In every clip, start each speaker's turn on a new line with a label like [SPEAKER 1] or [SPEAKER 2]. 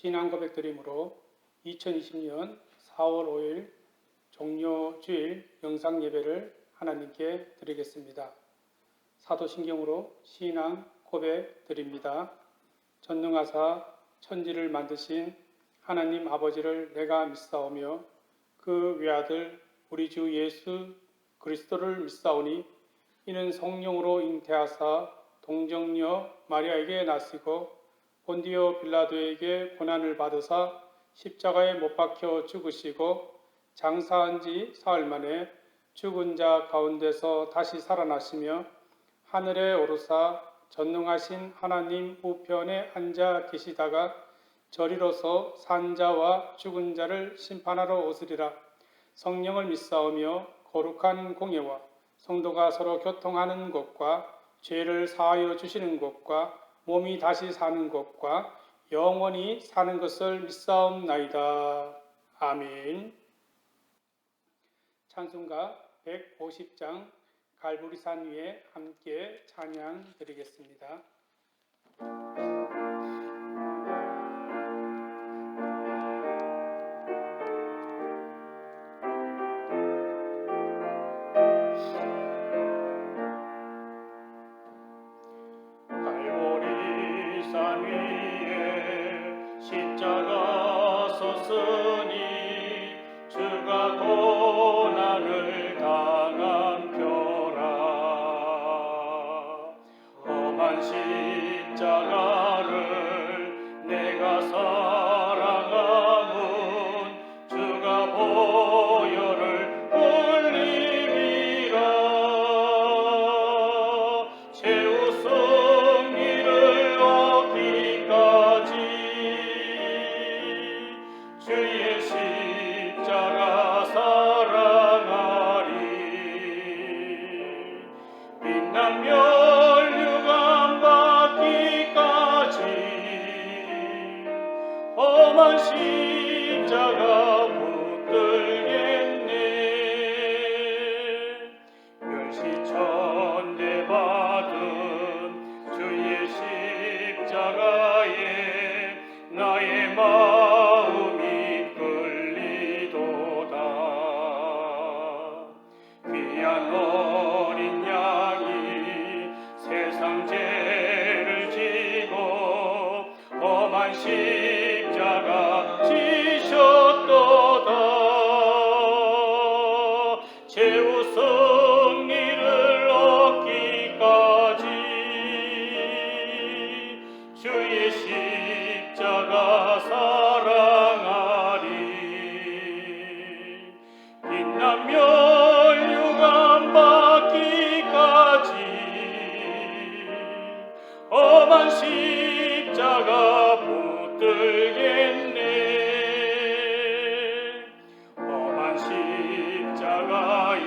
[SPEAKER 1] 신앙 고백 드림으로 2020년 4월 5일 종료주일 영상 예배를 하나님께 드리겠습니다. 사도신경으로 신앙 고백 드립니다. 전능하사 천지를 만드신 하나님 아버지를 내가 믿사오며 그 외아들 우리 주 예수 그리스도를 믿사오니 이는 성령으로 잉태하사 동정녀 마리아에게 나시고 본디오 빌라도에게 고난을 받으사 십자가에 못 박혀 죽으시고 장사한 지 사흘 만에 죽은 자 가운데서 다시 살아나시며 하늘에 오르사 전능하신 하나님 우편에 앉아 계시다가 저리로서 산 자와 죽은 자를 심판하러 오시리라. 성령을 믿사오며 거룩한 공예와 성도가 서로 교통하는 것과 죄를 사하여 주시는 것과 몸이 다시 사는 것과 영원히 사는 것을 믿사옵나이다. 아멘. 찬송가 150장 갈보리산 위에 함께 찬양 드리겠습니다.
[SPEAKER 2] 갈보리산 위에 십자가 섰으니 주가 고난을 당한 표라. 험한 십자가를 내가 사랑함은 주가 보혈을 흘리리라. 최후 승리를 얻기까지 주의 십자가 사랑하리. 빛난 멸류관 받기까지 험한 십자가 붙들겠네. 멸시천대 받은 주의 십자가에 나의 마음이 끌리도다. 귀한 어린 양이 세상 죄를 지고 험한 십자가 지셨도다. 최후 승리를 얻기까지 주의 십자가 사랑하리. 빛난 멸류관 받기까지 험한 십자가 붙들겠네. 험한 십자가에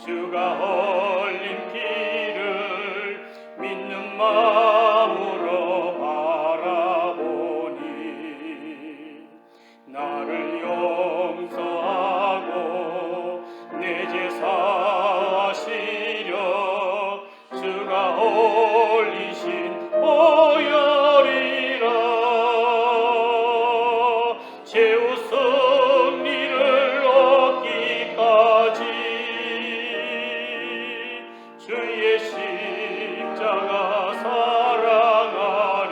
[SPEAKER 2] 주가 흘린 피를 믿는 마음으로 바라보니 나를 용서하고 내 죄 사하시려 주가 흘리신 보혈이라. 최후 승리를 얻기까지 주의 십자가 사랑하리.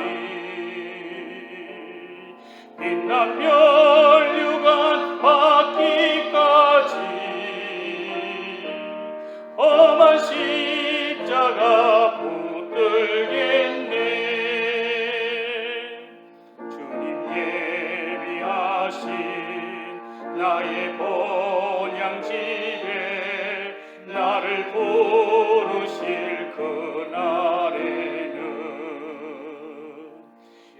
[SPEAKER 2] 빛난 멸류관 받기까지 험한 십자가 붙들겠네. 주님 예비하신 나의 본향집에 나를 부르실 그날에는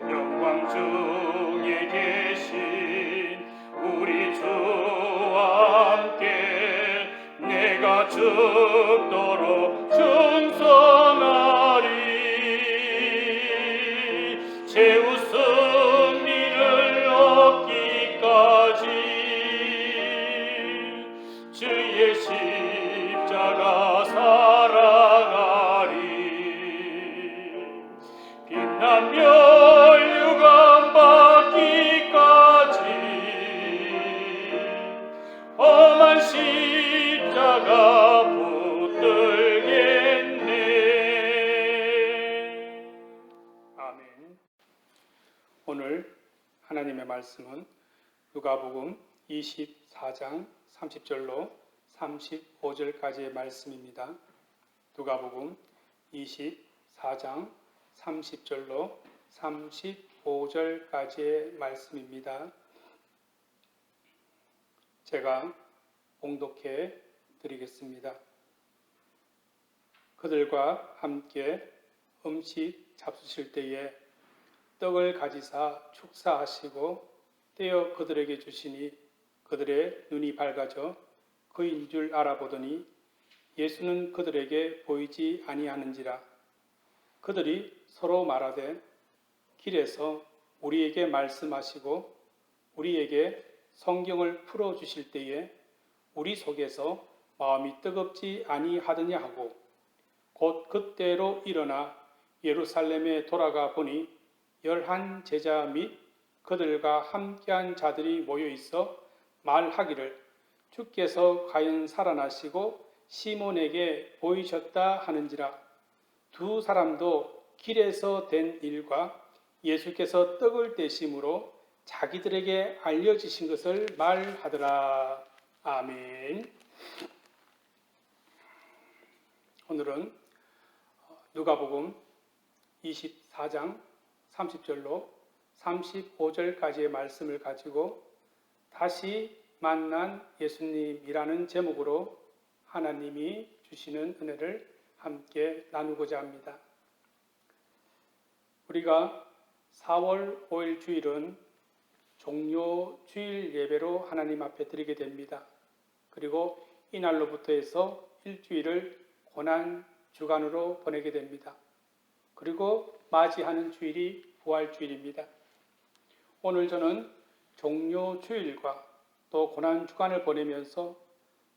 [SPEAKER 2] 영광 중에 계신 우리 주와 함께 내가 죽도록 충성하리. 최후 승리를 얻기까지 주의 십자가 사랑하리.
[SPEAKER 1] 말씀은 누가복음 24장 30절로 35절까지의 말씀입니다. 누가복음 24장 30절로 35절까지의 말씀입니다. 제가 봉독해 드리겠습니다. 그들과 함께 음식 잡수실 때에 떡을 가지사 축사하시고 떼어 그들에게 주시니 그들의 눈이 밝아져 그인 줄 알아보더니 예수는 그들에게 보이지 아니하는지라. 그들이 서로 말하되 길에서 우리에게 말씀하시고 우리에게 성경을 풀어주실 때에 우리 속에서 마음이 뜨겁지 아니하더냐 하고 곧 그때로 일어나 예루살렘에 돌아가 보니 11 제자 및 그들과 함께한 자들이 모여 있어 말하기를 주께서 과연 살아나시고 시몬에게 보이셨다 하는지라. 두 사람도 길에서 된 일과 예수께서 떡을 떼심으로 자기들에게 알려주신 것을 말하더라. 아멘. 오늘은 누가복음 24장 30절로 35절까지의 말씀을 가지고 다시 만난 예수님이라는 제목으로 하나님이 주시는 은혜를 함께 나누고자 합니다. 우리가 4월 5일 주일은 종료 주일 예배로 하나님 앞에 드리게 됩니다. 그리고 이날로부터 해서 일주일을 고난 주간으로 보내게 됩니다. 그리고 맞이하는 주일이 부활주일입니다. 오늘 저는 종료 주일과 또 고난 주간을 보내면서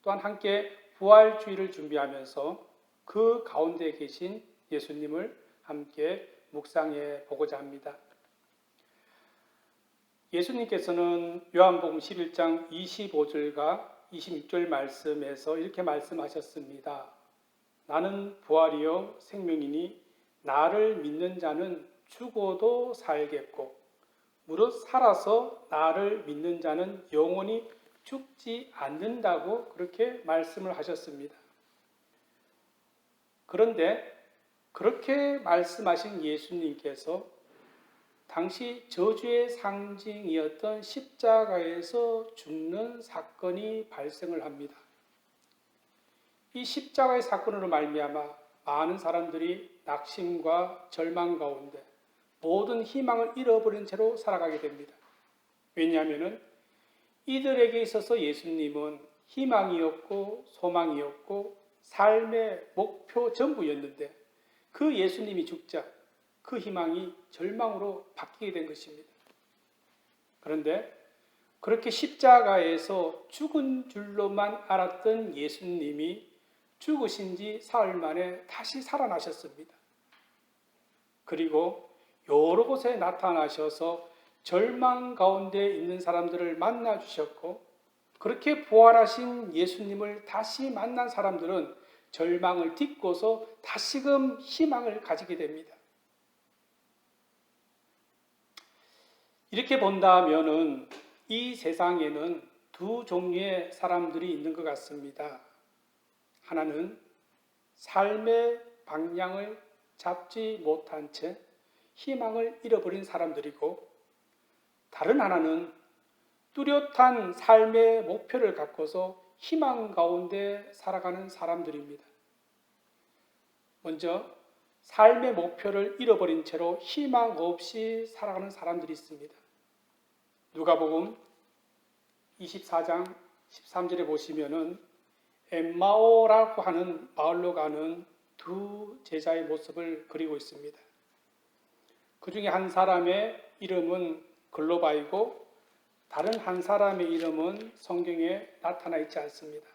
[SPEAKER 1] 또한 함께 부활주일을 준비하면서 그 가운데 계신 예수님을 함께 묵상해 보고자 합니다. 예수님께서는 요한복음 11장 25절과 26절 말씀에서 이렇게 말씀하셨습니다. 나는 부활이요 생명이니 나를 믿는 자는 죽어도 살겠고 무릇 살아서 나를 믿는 자는 영원히 죽지 않는다고 그렇게 말씀을 하셨습니다. 그런데 그렇게 말씀하신 예수님께서 당시 저주의 상징이었던 십자가에서 죽는 사건이 발생을 합니다. 이 십자가의 사건으로 말미암아 많은 사람들이 낙심과 절망 가운데 모든 희망을 잃어버린 채로 살아가게 됩니다. 왜냐하면 이들에게 있어서 예수님은 희망이었고 소망이었고 삶의 목표 전부였는데 그 예수님이 죽자 그 희망이 절망으로 바뀌게 된 것입니다. 그런데 그렇게 십자가에서 죽은 줄로만 알았던 예수님이 죽으신 지 사흘 만에 다시 살아나셨습니다. 그리고 여러 곳에 나타나셔서 절망 가운데 있는 사람들을 만나 주셨고 그렇게 부활하신 예수님을 다시 만난 사람들은 절망을 딛고서 다시금 희망을 가지게 됩니다. 이렇게 본다면은 이 세상에는 두 종류의 사람들이 있는 것 같습니다. 하나는 삶의 방향을 잡지 못한 채 희망을 잃어버린 사람들이고 다른 하나는 뚜렷한 삶의 목표를 갖고서 희망 가운데 살아가는 사람들입니다. 먼저 삶의 목표를 잃어버린 채로 희망 없이 살아가는 사람들이 있습니다. 누가복음 24장 13절에 보시면은 엠마오라고 하는 마을로 가는 두 제자의 모습을 그리고 있습니다. 그 중에 한 사람의 이름은 글로바이고 다른 한 사람의 이름은 성경에 나타나 있지 않습니다.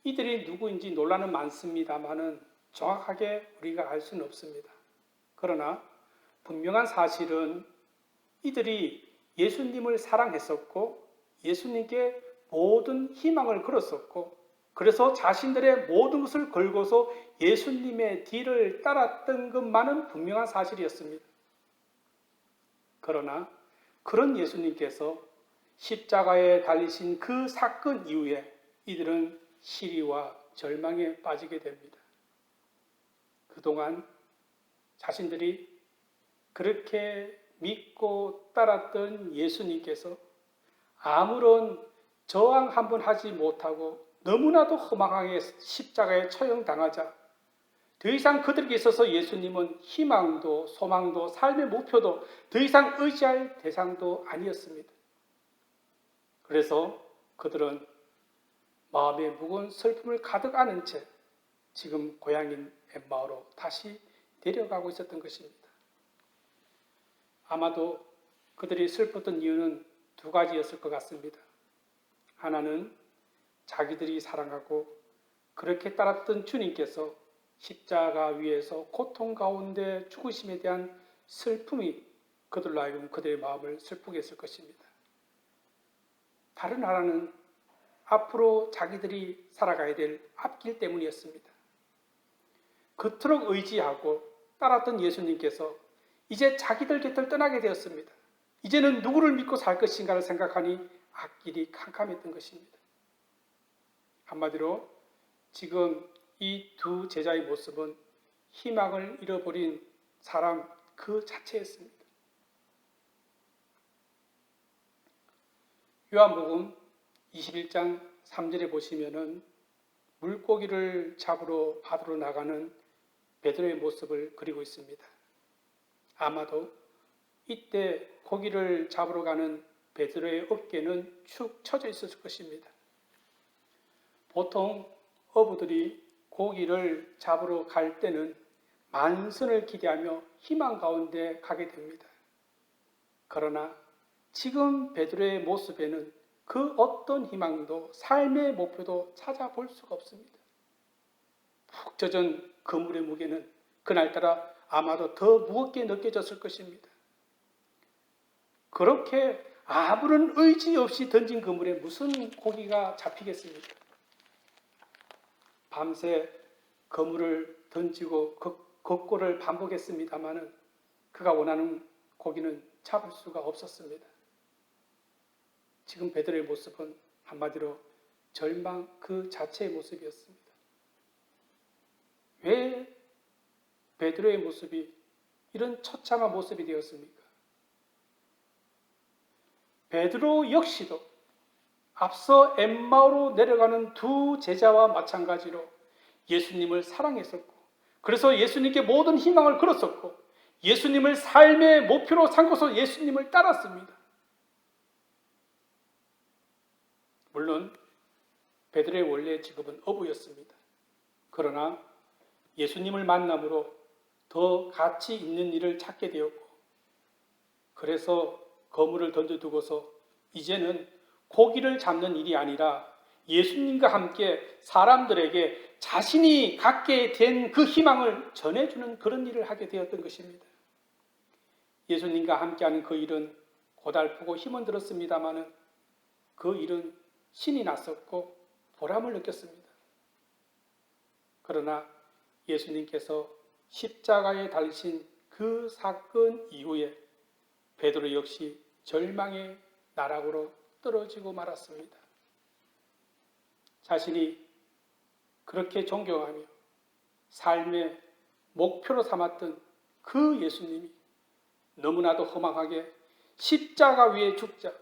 [SPEAKER 1] 이들이 누구인지 논란은 많습니다만은 정확하게 우리가 알 수는 없습니다. 그러나 분명한 사실은 이들이 예수님을 사랑했었고 예수님께 모든 희망을 걸었었고 그래서 자신들의 모든 것을 걸고서 예수님의 뒤를 따랐던 것만은 분명한 사실이었습니다. 그러나 그런 예수님께서 십자가에 달리신 그 사건 이후에 이들은 시리와 절망에 빠지게 됩니다. 그동안 자신들이 그렇게 믿고 따랐던 예수님께서 아무런 저항 한 번 하지 못하고 너무나도 허망하게 십자가에 처형당하자 더 이상 그들에게 있어서 예수님은 희망도 소망도 삶의 목표도 더 이상 의지할 대상도 아니었습니다. 그래서 그들은 마음에 무거운 슬픔을 가득 안은 채 지금 고향인 엠마오로 다시 내려가고 있었던 것입니다. 아마도 그들이 슬펐던 이유는 두 가지였을 것 같습니다. 하나는 자기들이 사랑하고 그렇게 따랐던 주님께서 십자가 위에서 고통 가운데 죽으심에 대한 슬픔이 그들로 하여금 그들의 마음을 슬프게 했을 것입니다. 다른 하나는 앞으로 자기들이 살아가야 될 앞길 때문이었습니다. 그토록 의지하고 따랐던 예수님께서 이제 자기들 곁을 떠나게 되었습니다. 이제는 누구를 믿고 살 것인가를 생각하니 앞길이 캄캄했던 것입니다. 한마디로 지금 이 두 제자의 모습은 희망을 잃어버린 사람 그 자체였습니다. 요한복음 21장 3절에 보시면은 물고기를 잡으러 바다로 나가는 베드로의 모습을 그리고 있습니다. 아마도 이때 고기를 잡으러 가는 베드로의 어깨는 축 처져 있었을 것입니다. 보통 어부들이 고기를 잡으러 갈 때는 만선을 기대하며 희망 가운데 가게 됩니다. 그러나 지금 베드로의 모습에는 그 어떤 희망도 삶의 목표도 찾아볼 수가 없습니다. 푹 젖은 그물의 무게는 그날따라 아마도 더 무겁게 느껴졌을 것입니다. 그렇게 아무런 의지 없이 던진 그물에 무슨 고기가 잡히겠습니까? 밤새 그물을 던지고 걷고를 반복했습니다마는 그가 원하는 고기는 잡을 수가 없었습니다. 지금 베드로의 모습은 한마디로 절망 그 자체의 모습이었습니다. 왜 베드로의 모습이 이런 처참한 모습이 되었습니까? 베드로 역시도 앞서 엠마오로 내려가는 두 제자와 마찬가지로 예수님을 사랑했었고, 그래서 예수님께 모든 희망을 걸었었고, 예수님을 삶의 목표로 삼고서 예수님을 따랐습니다. 물론 베드로의 원래 직업은 어부였습니다. 그러나 예수님을 만남으로 더 가치 있는 일을 찾게 되었고, 그래서 그물을 던져두고서 이제는 고기를 잡는 일이 아니라 예수님과 함께 사람들에게 자신이 갖게 된 그 희망을 전해주는 그런 일을 하게 되었던 것입니다. 예수님과 함께하는 그 일은 고달프고 힘은 들었습니다마는 그 일은 신이 났었고 보람을 느꼈습니다. 그러나 예수님께서 십자가에 달리신 그 사건 이후에 베드로 역시 절망의 나락으로 떨어지고 말았습니다. 자신이 그렇게 존경하며 삶의 목표로 삼았던 그 예수님이 너무나도 허망하게 십자가 위에 죽자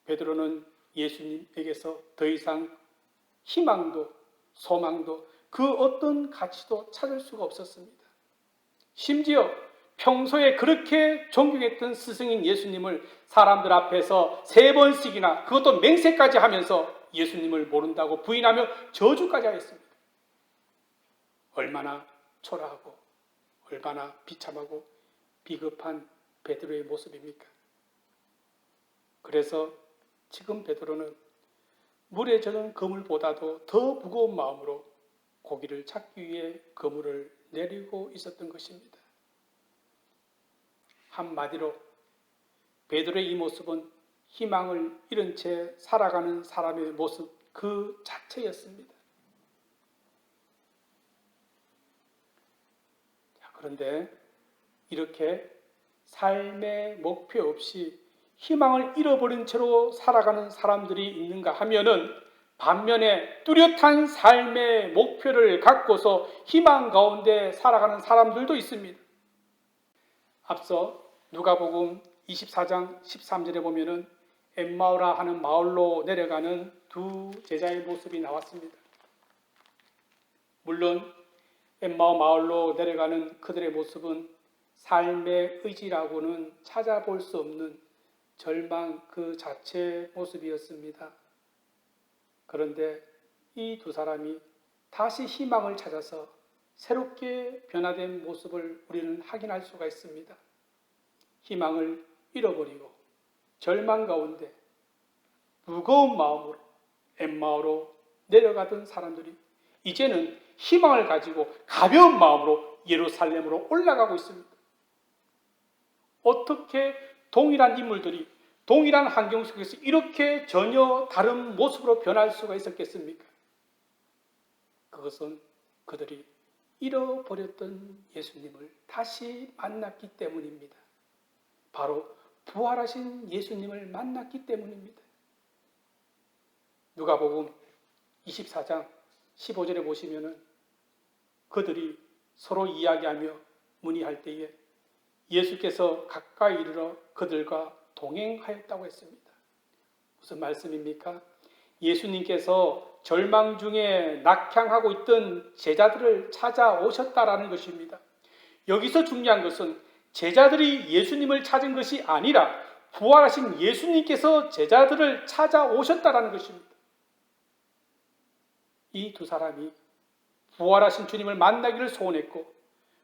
[SPEAKER 1] 베드로는 예수님에게서 더 이상 희망도 소망도 그 어떤 가치도 찾을 수가 없었습니다. 심지어 평소에 그렇게 존경했던 스승인 예수님을 사람들 앞에서 3번씩이나 그것도 맹세까지 하면서 예수님을 모른다고 부인하며 저주까지 하였습니다. 얼마나 초라하고 얼마나 비참하고 비겁한 베드로의 모습입니까? 그래서 지금 베드로는 물에 젖은 그물보다도 더 무거운 마음으로 고기를 찾기 위해 그물을 내리고 있었던 것입니다. 한마디로 베드로의 이 모습은 희망을 잃은 채 살아가는 사람의 모습 그 자체였습니다. 그런데 이렇게 삶의 목표 없이 희망을 잃어버린 채로 살아가는 사람들이 있는가 하면은 반면에 뚜렷한 삶의 목표를 갖고서 희망 가운데 살아가는 사람들도 있습니다. 앞서 누가복음 24장 13절에 보면은 엠마오라 하는 마을로 내려가는 두 제자의 모습이 나왔습니다. 물론 엠마오 마을로 내려가는 그들의 모습은 삶의 의지라고는 찾아볼 수 없는 절망 그 자체의 모습이었습니다. 그런데 이 두 사람이 다시 희망을 찾아서 새롭게 변화된 모습을 우리는 확인할 수가 있습니다. 희망을 잃어버리고 절망 가운데 무거운 마음으로 엠마오로 내려가던 사람들이 이제는 희망을 가지고 가벼운 마음으로 예루살렘으로 올라가고 있습니다. 어떻게 동일한 인물들이 동일한 환경 속에서 이렇게 전혀 다른 모습으로 변할 수가 있었겠습니까? 그것은 그들이 잃어버렸던 예수님을 다시 만났기 때문입니다. 바로 부활하신 예수님을 만났기 때문입니다. 누가복음 24장 15절에 보시면은 그들이 서로 이야기하며 문의할 때에 예수께서 가까이 이르러 그들과 동행하였다고 했습니다. 무슨 말씀입니까? 예수님께서 절망 중에 낙향하고 있던 제자들을 찾아오셨다라는 것입니다. 여기서 중요한 것은 제자들이 예수님을 찾은 것이 아니라 부활하신 예수님께서 제자들을 찾아오셨다라는 것입니다. 이 두 사람이 부활하신 주님을 만나기를 소원했고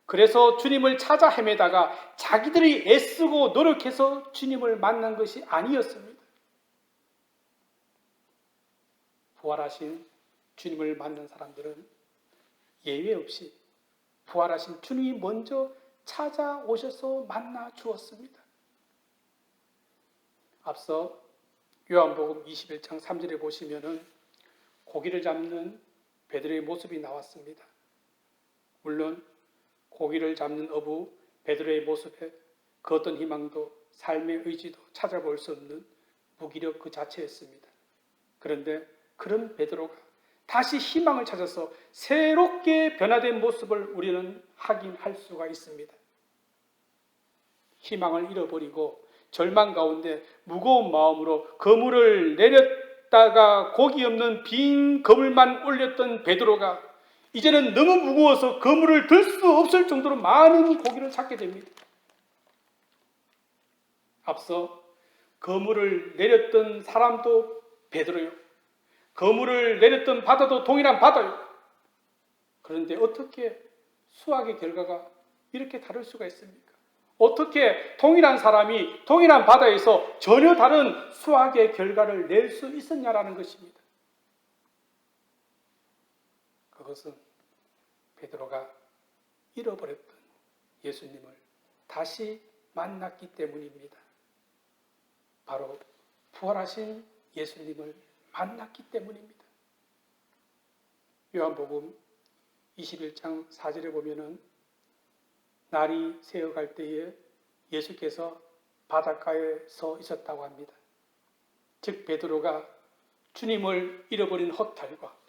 [SPEAKER 1] 그래서 주님을 찾아 헤매다가 자기들이 애쓰고 노력해서 주님을 만난 것이 아니었습니다. 부활하신 주님을 만난 사람들은 예외 없이 부활하신 주님이 먼저 찾아오셔서 만나 주었습니다. 앞서 요한복음 21장 3절에 보시면은 고기를 잡는 베드로의 모습이 나왔습니다. 물론 고기를 잡는 어부 베드로의 모습에 그 어떤 희망도 삶의 의지도 찾아볼 수 없는 무기력 그 자체였습니다. 그런데 그런 베드로가 다시 희망을 찾아서 새롭게 변화된 모습을 우리는 확인할 수가 있습니다. 희망을 잃어버리고 절망 가운데 무거운 마음으로 그물을 내렸다가 고기 없는 빈 그물만 올렸던 베드로가 이제는 너무 무거워서 그물을 들 수 없을 정도로 많은 고기를 찾게 됩니다. 앞서 그물을 내렸던 사람도 베드로요. 그물을 내렸던 바다도 동일한 바다요. 그런데 어떻게 수학의 결과가 이렇게 다를 수가 있습니까? 어떻게 동일한 사람이 동일한 바다에서 전혀 다른 수학의 결과를 낼 수 있었냐라는 것입니다. 그것은 베드로가 잃어버렸던 예수님을 다시 만났기 때문입니다. 바로 부활하신 예수님을 만났기 때문입니다. 요한복음 21장 4절에 보면은 날이 새어갈 때에 예수께서 바닷가에 서 있었다고 합니다. 즉 베드로가 주님을 잃어버린 허탈과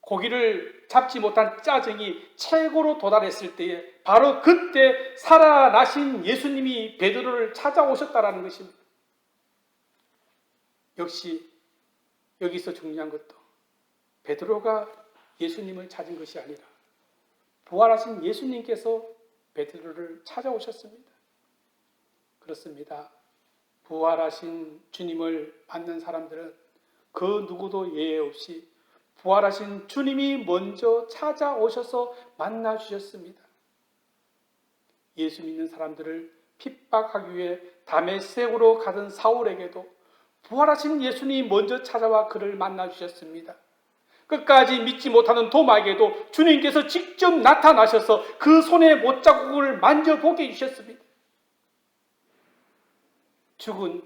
[SPEAKER 1] 고기를 잡지 못한 짜증이 최고로 도달했을 때에 바로 그때 살아나신 예수님이 베드로를 찾아오셨다라는 것입니다. 역시 여기서 중요한 것도 베드로가 예수님을 찾은 것이 아니라 부활하신 예수님께서 베드로를 찾아오셨습니다. 그렇습니다. 부활하신 주님을 만난 사람들은 그 누구도 예외 없이 부활하신 주님이 먼저 찾아오셔서 만나 주셨습니다. 예수 믿는 사람들을 핍박하기 위해 다메섹으로 가던 사울에게도 부활하신 예수님이 먼저 찾아와 그를 만나 주셨습니다. 끝까지 믿지 못하는 도마에게도 주님께서 직접 나타나셔서 그 손의 못자국을 만져보게 해주셨습니다. 죽은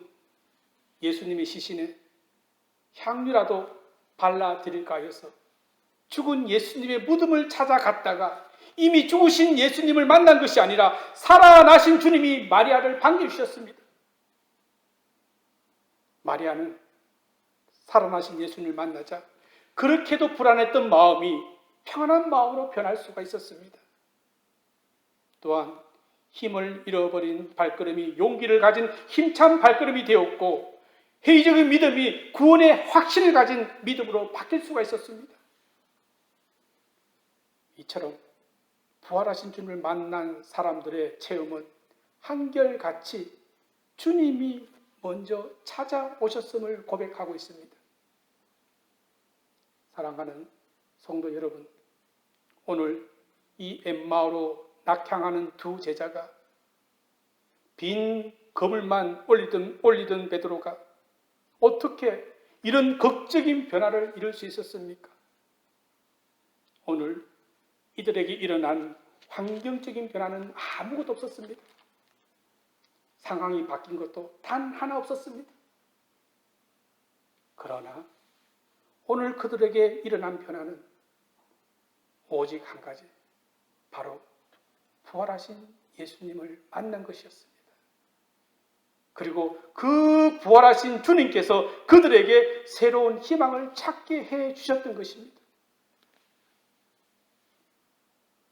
[SPEAKER 1] 예수님의 시신에 향유라도 발라드릴까 하여서 죽은 예수님의 무덤을 찾아갔다가 이미 죽으신 예수님을 만난 것이 아니라 살아나신 주님이 마리아를 반겨주셨습니다. 마리아는 살아나신 예수님을 만나자 그렇게도 불안했던 마음이 평안한 마음으로 변할 수가 있었습니다. 또한 힘을 잃어버린 발걸음이 용기를 가진 힘찬 발걸음이 되었고, 회의적인 믿음이 구원의 확신을 가진 믿음으로 바뀔 수가 있었습니다. 이처럼 부활하신 주님을 만난 사람들의 체험은 한결같이 주님이 먼저 찾아오셨음을 고백하고 있습니다. 사랑하는 성도 여러분, 오늘 이 엠마오로 낙향하는 두 제자가 빈 거물만 올리던 베드로가 어떻게 이런 극적인 변화를 이룰 수 있었습니까? 오늘 이들에게 일어난 환경적인 변화는 아무것도 없었습니다. 상황이 바뀐 것도 단 하나 없었습니다. 그러나 오늘 그들에게 일어난 변화는 오직 한 가지, 바로 부활하신 예수님을 만난 것이었습니다. 그리고 그 부활하신 주님께서 그들에게 새로운 희망을 찾게 해 주셨던 것입니다.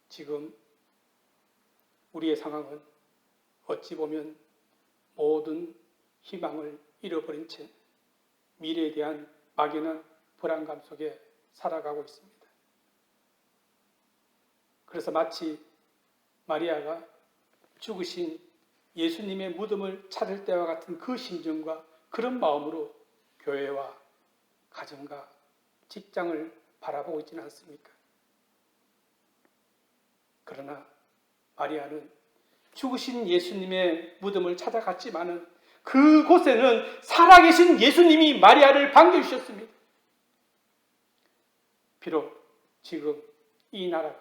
[SPEAKER 1] 지금 우리의 상황은 어찌 보면 모든 희망을 잃어버린 채 미래에 대한 막연한 불안감 속에 살아가고 있습니다. 그래서 마치 마리아가 죽으신 예수님의 무덤을 찾을 때와 같은 그 심정과 그런 마음으로 교회와 가정과 직장을 바라보고 있지는 않습니까? 그러나 마리아는 죽으신 예수님의 무덤을 찾아갔지만은 그곳에는 살아계신 예수님이 마리아를 반겨주셨습니다. 비록 지금 이 나라가,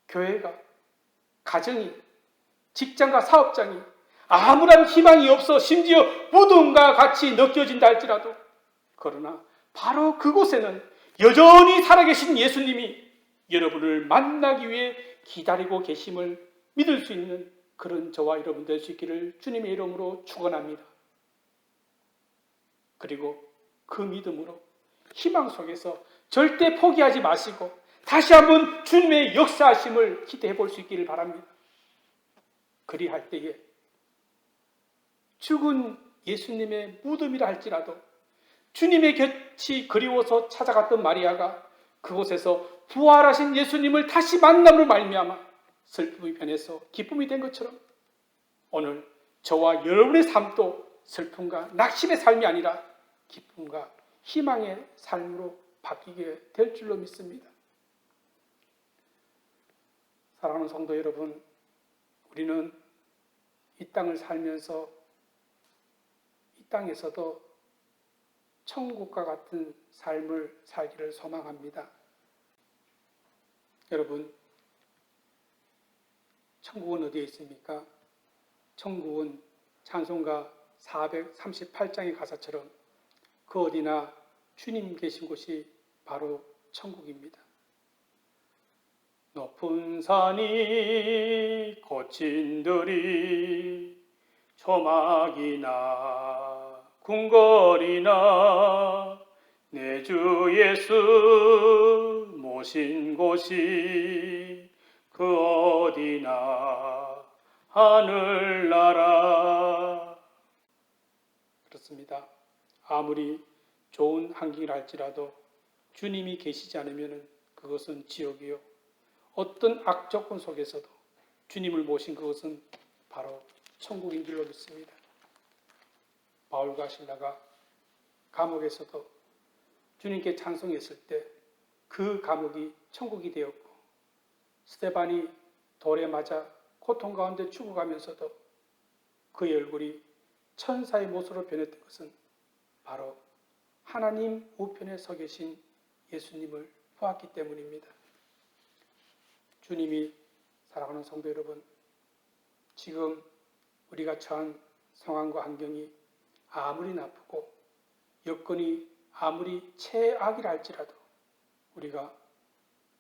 [SPEAKER 1] 교회가, 가정이, 직장과 사업장이 아무런 희망이 없어 심지어 무덤과 같이 느껴진다 할지라도, 그러나 바로 그곳에는 여전히 살아계신 예수님이 여러분을 만나기 위해 기다리고 계심을 믿을 수 있는 그런 저와 여러분 될 수 있기를 주님의 이름으로 축원합니다. 그리고 그 믿음으로 희망 속에서 절대 포기하지 마시고 다시 한번 주님의 역사하심을 기대해 볼 수 있기를 바랍니다. 그리할 때에 죽은 예수님의 무덤이라 할지라도 주님의 곁이 그리워서 찾아갔던 마리아가 그곳에서 부활하신 예수님을 다시 만남으로 말미암아 슬픔이 변해서 기쁨이 된 것처럼 오늘 저와 여러분의 삶도 슬픔과 낙심의 삶이 아니라 기쁨과 희망의 삶으로 바뀌게 될 줄로 믿습니다. 사랑하는 성도 여러분, 우리는 이 땅을 살면서 이 땅에서도 천국과 같은 삶을 살기를 소망합니다. 여러분, 천국은 어디에 있습니까? 천국은 찬송가 438장의 가사처럼 그 어디나 주님 계신 곳이 바로 천국입니다. 높은 산이 거친 들이 초막이나 궁궐이나 내 주 예수 모신 곳이 그 어디나 하늘나라. 그렇습니다. 아무리 좋은 환경이라 할지라도 주님이 계시지 않으면 그것은 지옥이요, 어떤 악조건 속에서도 주님을 모신 그것은 바로 천국인 줄로 믿습니다. 바울과 실라가 감옥에서도 주님께 찬송했을 때 그 감옥이 천국이 되었고, 스데반이 돌에 맞아 고통 가운데 죽어가면서도 그의 얼굴이 천사의 모습으로 변했던 것은 바로 하나님 우편에 서 계신 예수님을 보았기 때문입니다. 주님이, 사랑하는 성도 여러분, 지금 우리가 처한 상황과 환경이 아무리 나쁘고 여건이 아무리 최악이라 할지라도 우리가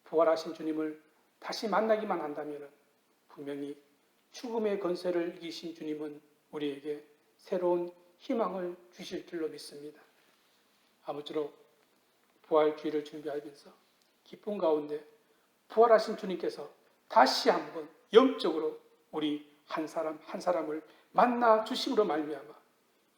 [SPEAKER 1] 부활하신 주님을 다시 만나기만 한다면 분명히 죽음의 권세를 이기신 주님은 우리에게 새로운 희망을 주실 줄로 믿습니다. 아무쪼록 부활주의를 준비하면서 기쁨 가운데 부활하신 주님께서 다시 한번 영적으로 우리 한 사람 한 사람을 만나 주심으로 말미암아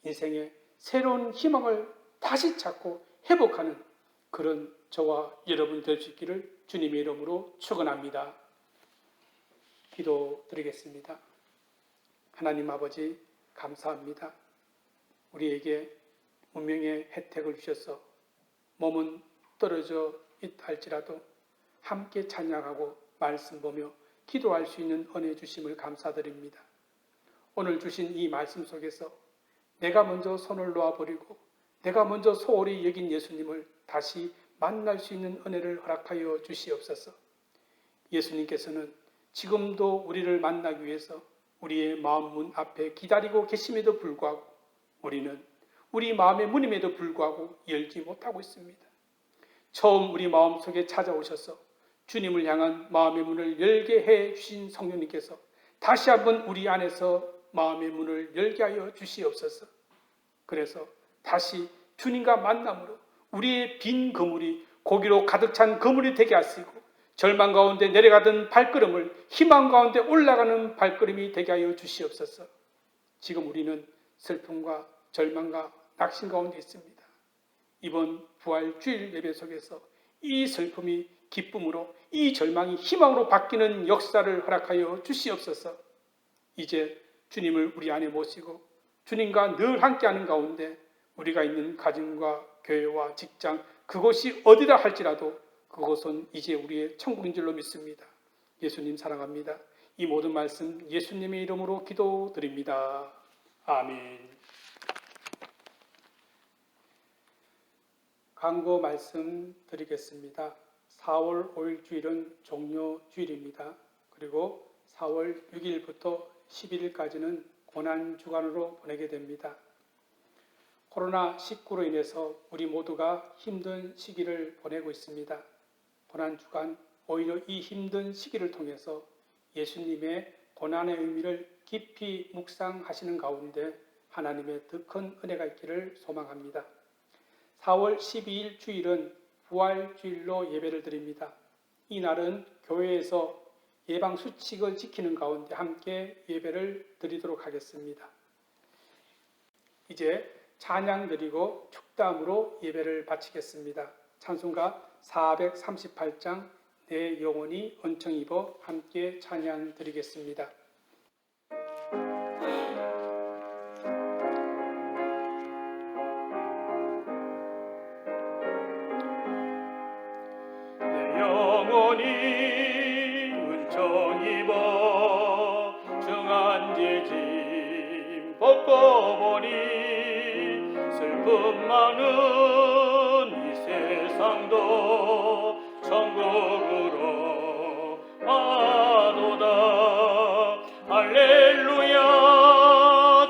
[SPEAKER 1] 인생의 새로운 희망을 다시 찾고 회복하는 그런 저와 여러분 될 수 있기를 주님의 이름으로 축원합니다. 기도드리겠습니다. 하나님 아버지 감사합니다. 우리에게 운명의 혜택을 주셔서 몸은 떨어져 있다 할지라도 함께 찬양하고 말씀 보며 기도할 수 있는 은혜 주심을 감사드립니다. 오늘 주신 이 말씀 속에서 내가 먼저 손을 놓아버리고 내가 먼저 소홀히 여긴 예수님을 다시 만날 수 있는 은혜를 허락하여 주시옵소서. 예수님께서는 지금도 우리를 만나기 위해서 우리의 마음 문 앞에 기다리고 계심에도 불구하고 우리는 우리 마음의 문임에도 불구하고 열지 못하고 있습니다. 처음 우리 마음속에 찾아오셔서 주님을 향한 마음의 문을 열게 해 주신 성령님께서 다시 한번 우리 안에서 마음의 문을 열게 하여 주시옵소서. 그래서 다시 주님과 만남으로 우리의 빈 그물이 고기로 가득 찬 그물이 되게 하시고 절망 가운데 내려가던 발걸음을 희망 가운데 올라가는 발걸음이 되게 하여 주시옵소서. 지금 우리는 슬픔과 절망과 낙심 가운데 있습니다. 이번 부활주일 예배 속에서 이 슬픔이 기쁨으로 이 절망이 희망으로 바뀌는 역사를 허락하여 주시옵소서. 이제 주님을 우리 안에 모시고 주님과 늘 함께하는 가운데 우리가 있는 가정과 교회와 직장 그곳이 어디다 할지라도 그곳은 이제 우리의 천국인 줄로 믿습니다. 예수님 사랑합니다. 이 모든 말씀 예수님의 이름으로 기도드립니다. 아멘. 광고 말씀 드리겠습니다. 4월 5일 주일은 종료 주일입니다. 그리고 4월 6일부터 11일까지는 고난주간으로 보내게 됩니다. 코로나19로 인해서 우리 모두가 힘든 시기를 보내고 있습니다. 고난주간 오히려 이 힘든 시기를 통해서 예수님의 고난의 의미를 깊이 묵상하시는 가운데 하나님의 더 큰 은혜가 있기를 소망합니다. 4월 12일 주일은 부활주일로 예배를 드립니다. 이 날은 교회에서 예방수칙을 지키는 가운데 함께 예배를 드리도록 하겠습니다. 이제 찬양 드리고 축담으로 예배를 바치겠습니다. 찬송가 438장 내 영혼이 은총 입어 함께 찬양 드리겠습니다.
[SPEAKER 2] 내 영혼이 은총 입어 중한 죄짐 벗고 보니 슬픔 많은 이 세상도 천국으로 가도다. 할렐루야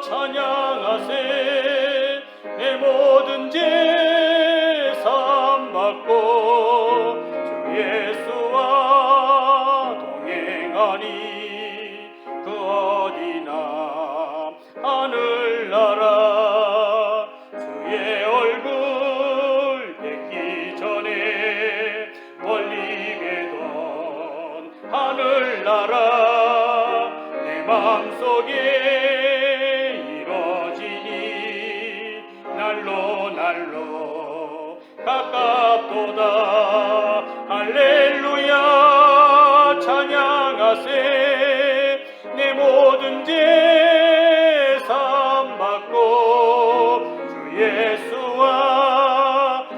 [SPEAKER 2] 찬양하세. 내 모든 죄 사함받고 주 예수와 동행하니 그 어디나 하늘나라. 주의 얼굴 뵙기 전에 멀리 뵈던 하늘나라 내 맘속에 이뤄지니 날로 날로 가깝도다. 할렐루야 찬양하세. 내 모든 죄 사함받고 주 예수와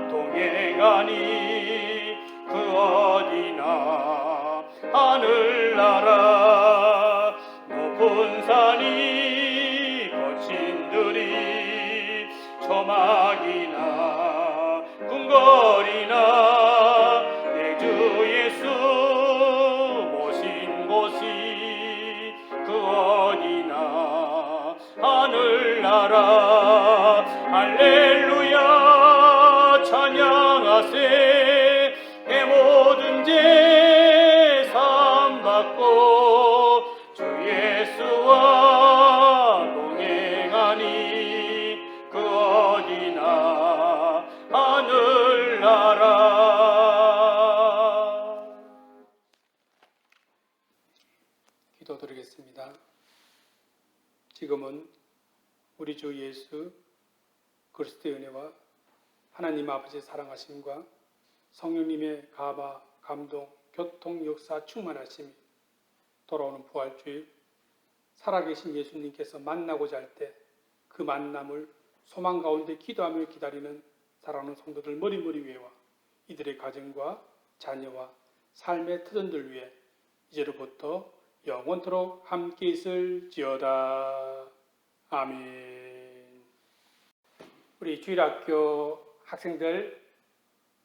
[SPEAKER 2] 동행하니 그 어디나 하늘나라. 높은 산이 거친 들이 조막이나 궁궐이나 내 주 예수 모신 곳이 그 어디나 하늘나라. 할렐루야 찬양하세. 내 모든 죄
[SPEAKER 1] 기도드리겠습니다. 지금은 우리 주 예수 그리스도의 은혜와 하나님 아버지의 사랑하심과 성령님의 가바, 감동, 교통, 역사 충만하심이 돌아오는 부활주일 살아계신 예수님께서 만나고자 할 때 그 만남을 소망 가운데 기도하며 기다리는 사랑하는 성도들 머리머리 위에와 이들의 가정과 자녀와 삶의 터전들 위해 이제로부터 영원토록 함께 있을지어다. 아멘. 우리 주일학교 학생들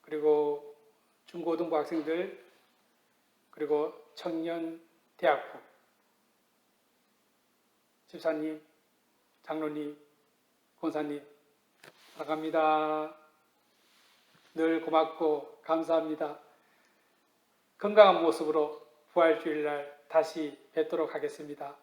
[SPEAKER 1] 그리고 중고등부 학생들 그리고 청년 대학부 집사님, 장로님, 권사님 사랑합니다. 늘 고맙고 감사합니다. 건강한 모습으로 부활주일날 다시 뵙도록 하겠습니다.